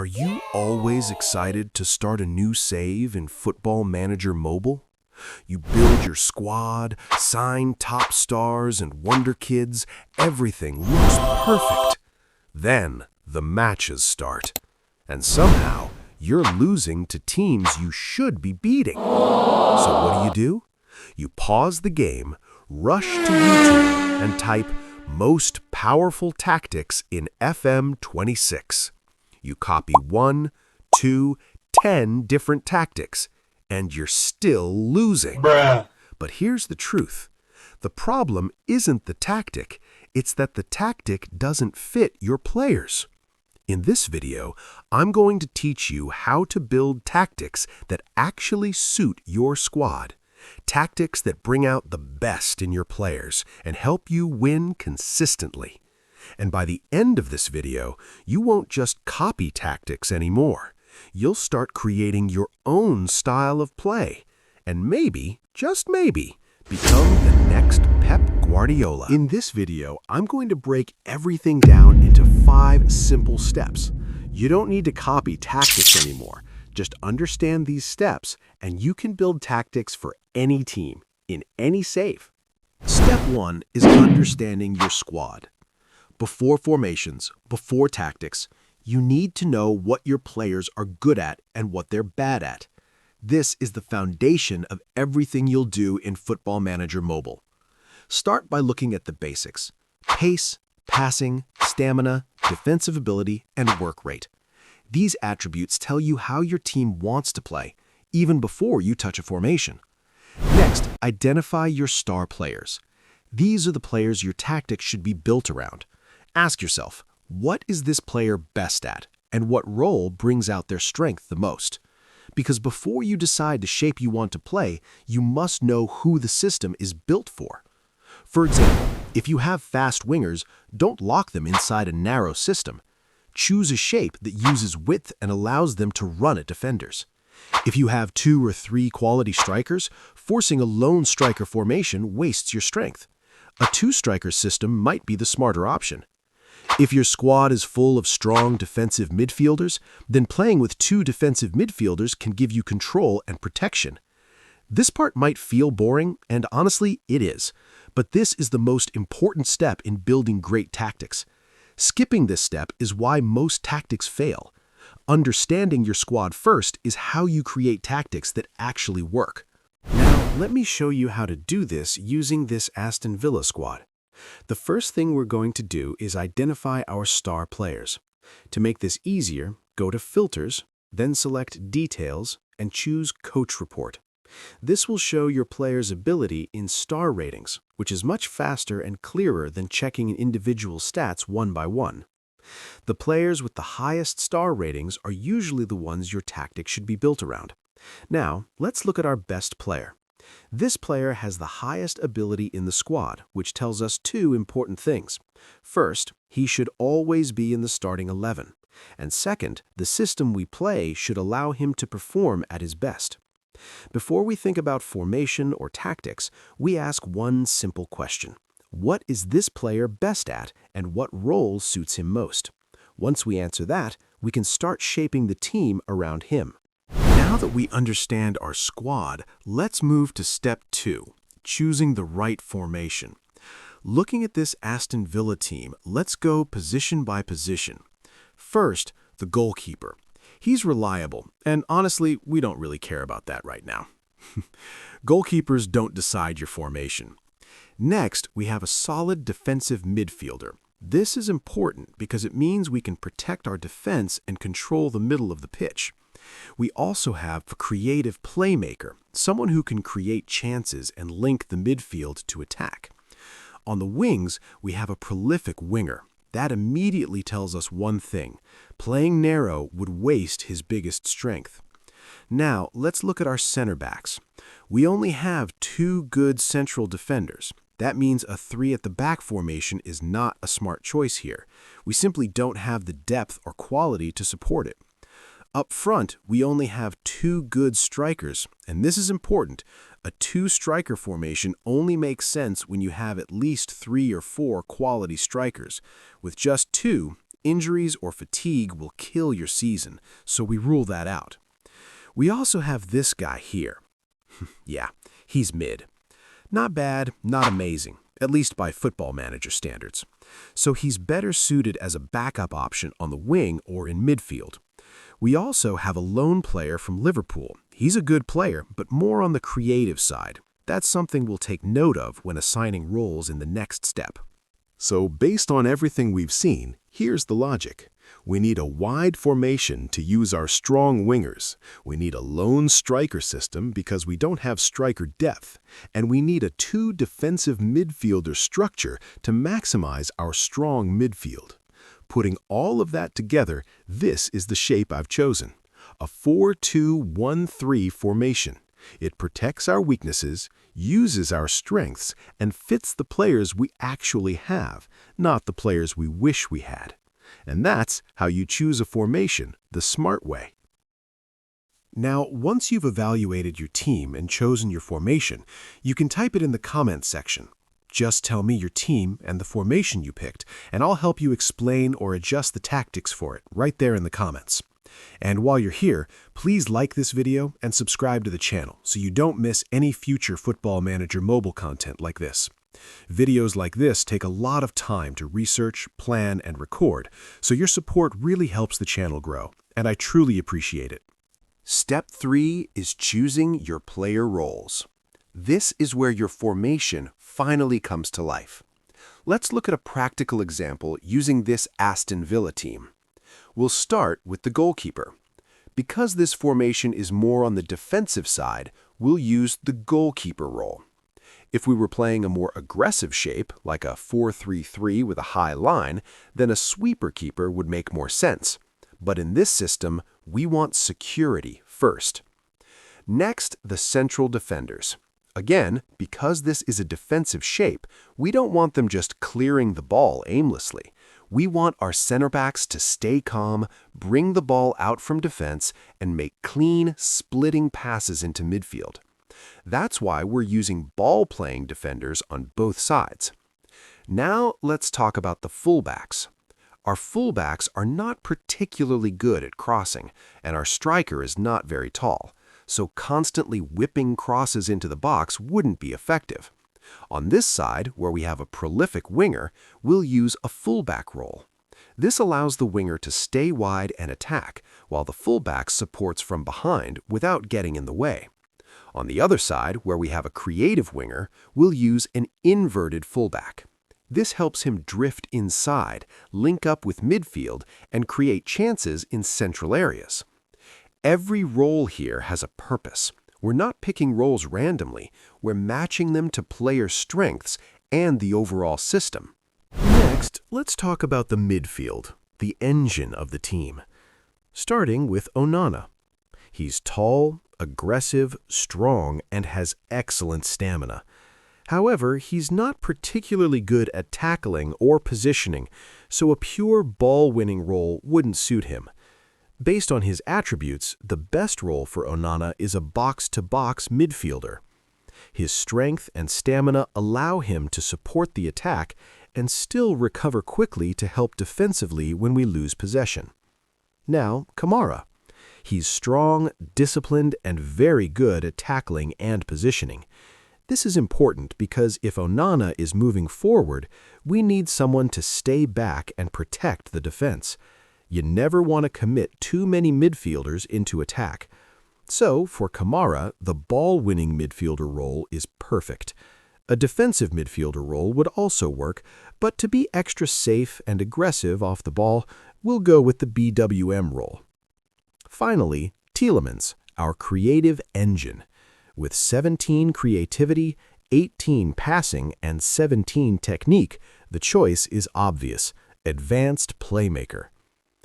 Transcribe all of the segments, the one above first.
Are you always excited to start a new save in Football Manager Mobile? You build your squad, sign top stars and wonder kids, everything looks perfect. Then the matches start, and somehow you're losing to teams you should be beating. So what do? You pause the game, rush to YouTube, and type "most powerful tactics in FM26. You copy 1, 2, 10 different tactics, and you're still losing. Bruh. But here's the truth. The problem isn't the tactic, it's that the tactic doesn't fit your players. In this video, I'm going to teach you how to build tactics that actually suit your squad. Tactics that bring out the best in your players and help you win consistently. And by the end of this video, you won't just copy tactics anymore. You'll start creating your own style of play. And maybe, just maybe, become the next Pep Guardiola. In this video, I'm going to break everything down into 5 simple steps. You don't need to copy tactics anymore. Just understand these steps, and you can build tactics for any team, in any save. Step 1 is understanding your squad. Before formations, before tactics, you need to know what your players are good at and what they're bad at. This is the foundation of everything you'll do in Football Manager Mobile. Start by looking at the basics: pace, passing, stamina, defensive ability, and work rate. These attributes tell you how your team wants to play, even before you touch a formation. Next, identify your star players. These are the players your tactics should be built around. Ask yourself, what is this player best at, and what role brings out their strength the most? Because before you decide the shape you want to play, you must know who the system is built for. For example, if you have fast wingers, don't lock them inside a narrow system. Choose a shape that uses width and allows them to run at defenders. If you have 2 or 3 quality strikers, forcing a lone striker formation wastes your strength. A 2-striker system might be the smarter option. If your squad is full of strong defensive midfielders, then playing with 2 defensive midfielders can give you control and protection. This part might feel boring, and honestly, it is. But this is the most important step in building great tactics. Skipping this step is why most tactics fail. Understanding your squad first is how you create tactics that actually work. Now, let me show you how to do this using this Aston Villa squad. The first thing we're going to do is identify our star players. To make this easier, go to Filters, then select Details, and choose Coach Report. This will show your player's ability in star ratings, which is much faster and clearer than checking individual stats one by one. The players with the highest star ratings are usually the ones your tactic should be built around. Now, let's look at our best player. This player has the highest ability in the squad, which tells us 2 important things. First, he should always be in the starting 11. And second, the system we play should allow him to perform at his best. Before we think about formation or tactics, we ask one simple question. What is this player best at, and what role suits him most? Once we answer that, we can start shaping the team around him. Now that we understand our squad, let's move to step 2, choosing the right formation. Looking at this Aston Villa team, let's go position by position. First, the goalkeeper. He's reliable, and honestly, we don't really care about that right now. Goalkeepers don't decide your formation. Next, we have a solid defensive midfielder. This is important because it means we can protect our defense and control the middle of the pitch. We also have a creative playmaker, someone who can create chances and link the midfield to attack. On the wings, we have a prolific winger. That immediately tells us one thing: playing narrow would waste his biggest strength. Now, let's look at our center backs. We only have 2 good central defenders. That means a 3 at the back formation is not a smart choice here. We simply don't have the depth or quality to support it. Up front, we only have 2 good strikers, and this is important. A 2-striker formation only makes sense when you have at least 3 or 4 quality strikers. With just 2, Injuries or fatigue will kill your season, so we rule that out. We also have this guy here. Yeah, he's mid. Not bad, not amazing, at least by Football Manager standards. So he's better suited as a backup option on the wing or in midfield. We also have a lone player from Liverpool. He's a good player, but more on the creative side. That's something we'll take note of when assigning roles in the next step. So based on everything we've seen, here's the logic. We need a wide formation to use our strong wingers. We need a lone striker system because we don't have striker depth. And we need a 2 defensive midfielder structure to maximize our strong midfield. Putting all of that together, this is the shape I've chosen. A 4-2-1-3 formation. It protects our weaknesses, uses our strengths, and fits the players we actually have, not the players we wish we had. And that's how you choose a formation the smart way. Now, once you've evaluated your team and chosen your formation, you can type it in the comments section. Just tell me your team and the formation you picked, and I'll help you explain or adjust the tactics for it right there in the comments. And while you're here, please like this video and subscribe to the channel so you don't miss any future Football Manager mobile content like this. Videos like this take a lot of time to research, plan, and record, so your support really helps the channel grow, and I truly appreciate it. Step 3 is choosing your player roles. This is where your formation finally comes to life. Let's look at a practical example using this Aston Villa team. We'll start with the goalkeeper. Because this formation is more on the defensive side, we'll use the goalkeeper role. If we were playing a more aggressive shape, like a 4-3-3 with a high line, then a sweeper keeper would make more sense. But in this system, we want security first. Next, the central defenders. Again, because this is a defensive shape, we don't want them just clearing the ball aimlessly. We want our center backs to stay calm, bring the ball out from defense, and make clean, splitting passes into midfield. That's why we're using ball-playing defenders on both sides. Now let's talk about the fullbacks. Our fullbacks are not particularly good at crossing, and our striker is not very tall, so constantly whipping crosses into the box wouldn't be effective. On this side, where we have a prolific winger, we'll use a fullback role. This allows the winger to stay wide and attack, while the fullback supports from behind without getting in the way. On the other side, where we have a creative winger, we'll use an inverted fullback. This helps him drift inside, link up with midfield, and create chances in central areas. Every role here has a purpose. We're not picking roles randomly, we're matching them to player strengths and the overall system. Next, let's talk about the midfield, the engine of the team. Starting with Onana. He's tall, aggressive, strong, and has excellent stamina. However, he's not particularly good at tackling or positioning, so a pure ball-winning role wouldn't suit him. Based on his attributes, the best role for Onana is a box-to-box midfielder. His strength and stamina allow him to support the attack and still recover quickly to help defensively when we lose possession. Now, Kamara. He's strong, disciplined, and very good at tackling and positioning. This is important because if Onana is moving forward, we need someone to stay back and protect the defense. You never want to commit too many midfielders into attack. So, for Kamara, the ball-winning midfielder role is perfect. A defensive midfielder role would also work, but to be extra safe and aggressive off the ball, we'll go with the BWM role. Finally, Tielemans, our creative engine. With 17 creativity, 18 passing, and 17 technique, the choice is obvious: advanced playmaker.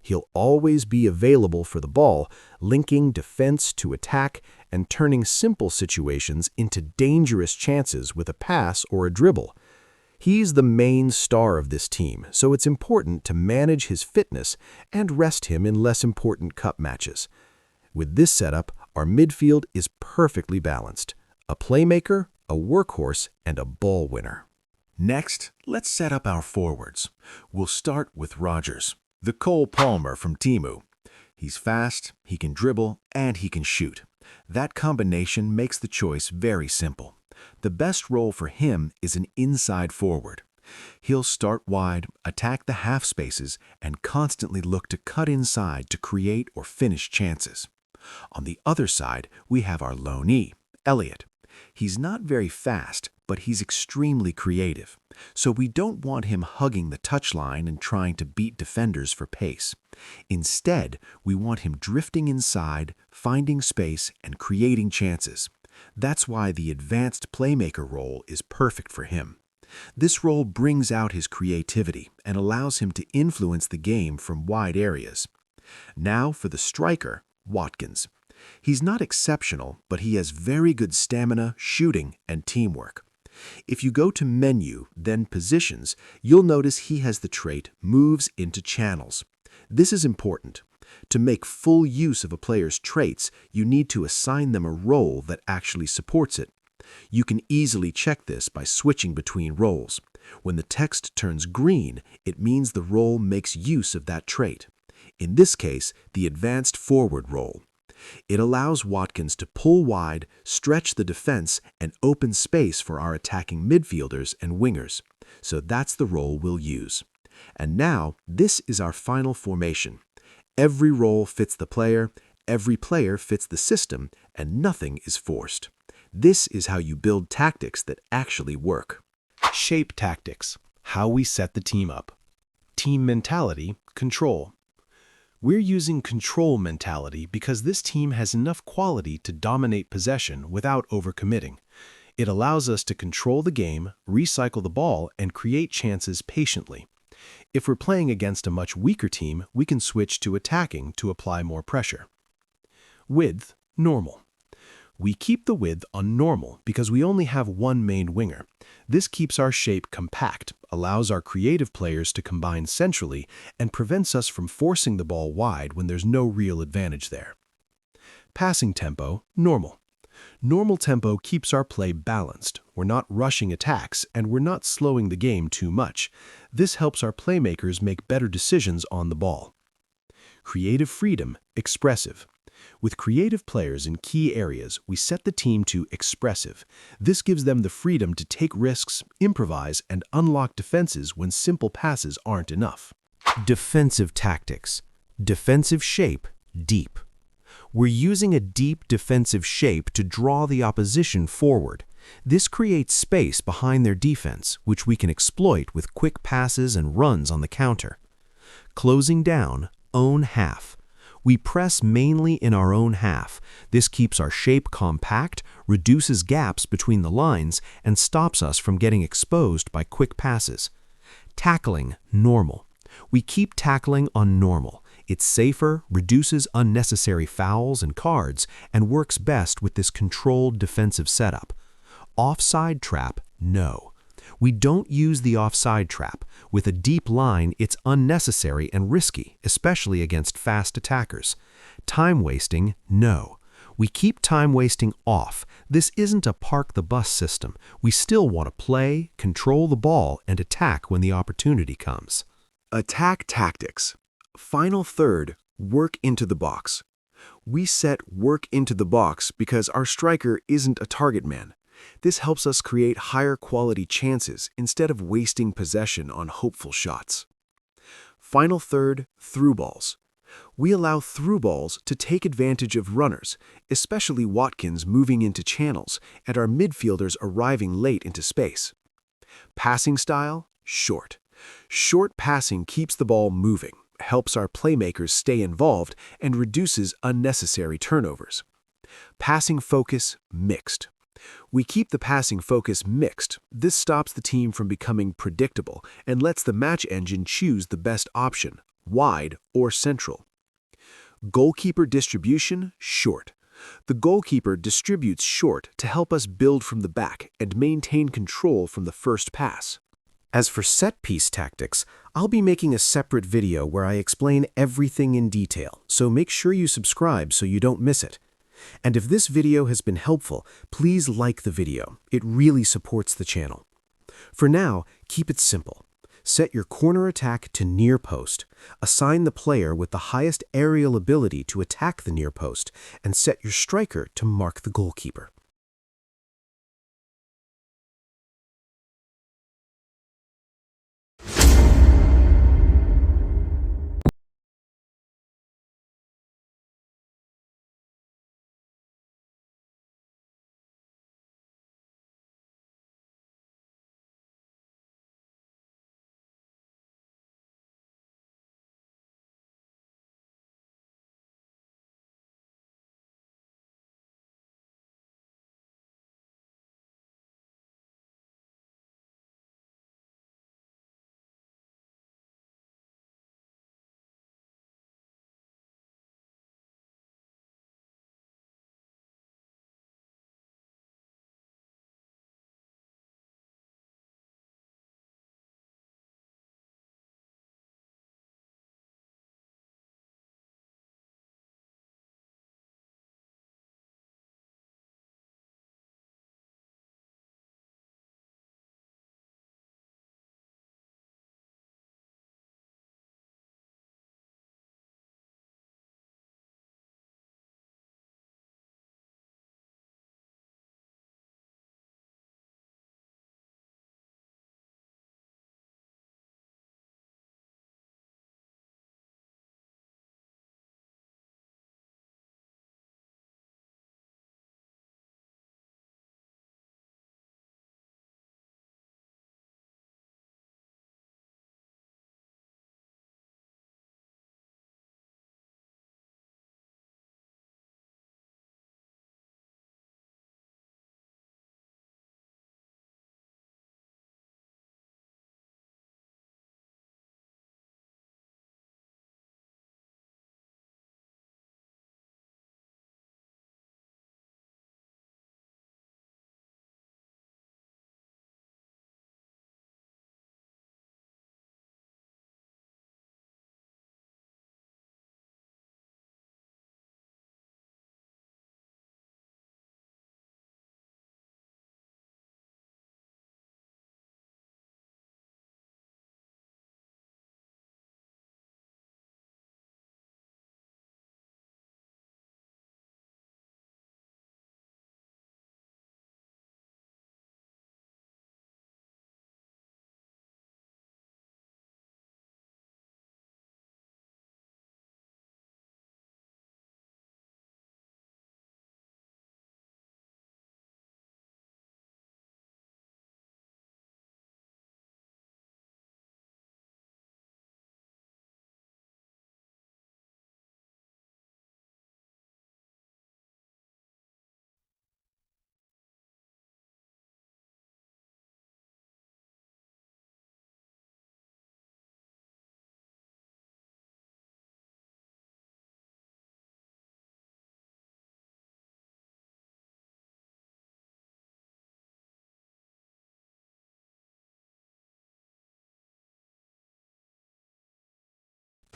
He'll always be available for the ball, linking defense to attack and turning simple situations into dangerous chances with a pass or a dribble. He's the main star of this team, so it's important to manage his fitness and rest him in less important cup matches. With this setup, our midfield is perfectly balanced: a playmaker, a workhorse, and a ball winner. Next, let's set up our forwards. We'll start with Rodgers. The Cole Palmer from Temu. He's fast, he can dribble, and he can shoot. That combination makes the choice very simple. The best role for him is an inside forward. He'll start wide, attack the half spaces, and constantly look to cut inside to create or finish chances. On the other side, we have our lone E, Elliott. He's not very fast, but he's extremely creative, so we don't want him hugging the touchline and trying to beat defenders for pace. Instead, we want him drifting inside, finding space, and creating chances. That's why the advanced playmaker role is perfect for him. This role brings out his creativity and allows him to influence the game from wide areas. Now for the striker, Watkins. He's not exceptional, but he has very good stamina, shooting, and teamwork. If you go to Menu, then Positions, you'll notice he has the trait Moves into Channels. This is important. To make full use of a player's traits, you need to assign them a role that actually supports it. You can easily check this by switching between roles. When the text turns green, it means the role makes use of that trait. In this case, the advanced forward role. It allows Watkins to pull wide, stretch the defense, and open space for our attacking midfielders and wingers. So that's the role we'll use. And now, this is our final formation. Every role fits the player, every player fits the system, and nothing is forced. This is how you build tactics that actually work. Shape tactics, how we set the team up. Team mentality, control. We're using control mentality because this team has enough quality to dominate possession without overcommitting. It allows us to control the game, recycle the ball, and create chances patiently. If we're playing against a much weaker team, we can switch to attacking to apply more pressure. Width, normal. We keep the width on normal because we only have one main winger. This keeps our shape compact, allows our creative players to combine centrally, and prevents us from forcing the ball wide when there's no real advantage there. Passing tempo, normal. Normal tempo keeps our play balanced. We're not rushing attacks, and we're not slowing the game too much. This helps our playmakers make better decisions on the ball. Creative freedom, expressive. With creative players in key areas, we set the team to expressive. This gives them the freedom to take risks, improvise, and unlock defenses when simple passes aren't enough. Defensive tactics. Defensive shape, deep. We're using a deep defensive shape to draw the opposition forward. This creates space behind their defense, which we can exploit with quick passes and runs on the counter. Closing down, own half. We press mainly in our own half. This keeps our shape compact, reduces gaps between the lines, and stops us from getting exposed by quick passes. Tackling, normal. We keep tackling on normal. It's safer, reduces unnecessary fouls and cards, and works best with this controlled defensive setup. Offside trap, no. We don't use the offside trap. With a deep line, it's unnecessary and risky, especially against fast attackers. Time wasting, no. We keep time wasting off. This isn't a park the bus system. We still want to play, control the ball, and attack when the opportunity comes. Attack tactics. Final third, work into the box. We set work into the box because our striker isn't a target man. This helps us create higher quality chances instead of wasting possession on hopeful shots. Final third, through balls. We allow through balls to take advantage of runners, especially Watkins moving into channels and our midfielders arriving late into space. Passing style, short. Short passing keeps the ball moving, helps our playmakers stay involved, and reduces unnecessary turnovers. Passing focus, mixed. We keep the passing focus mixed. This stops the team from becoming predictable and lets the match engine choose the best option, wide or central. Goalkeeper distribution, short. The goalkeeper distributes short to help us build from the back and maintain control from the first pass. As for set-piece tactics, I'll be making a separate video where I explain everything in detail, so make sure you subscribe so you don't miss it. And if this video has been helpful, please like the video. It really supports the channel. For now, keep it simple. Set your corner attack to near post. Assign the player with the highest aerial ability to attack the near post, and set your striker to mark the goalkeeper.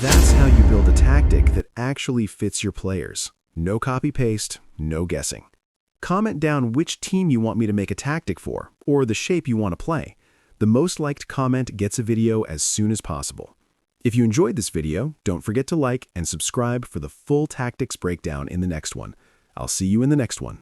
That's how you build a tactic that actually fits your players. No copy-paste, no guessing. Comment down which team you want me to make a tactic for, or the shape you want to play. The most liked comment gets a video as soon as possible. If you enjoyed this video, don't forget to like and subscribe for the full tactics breakdown in the next one. I'll see you in the next one.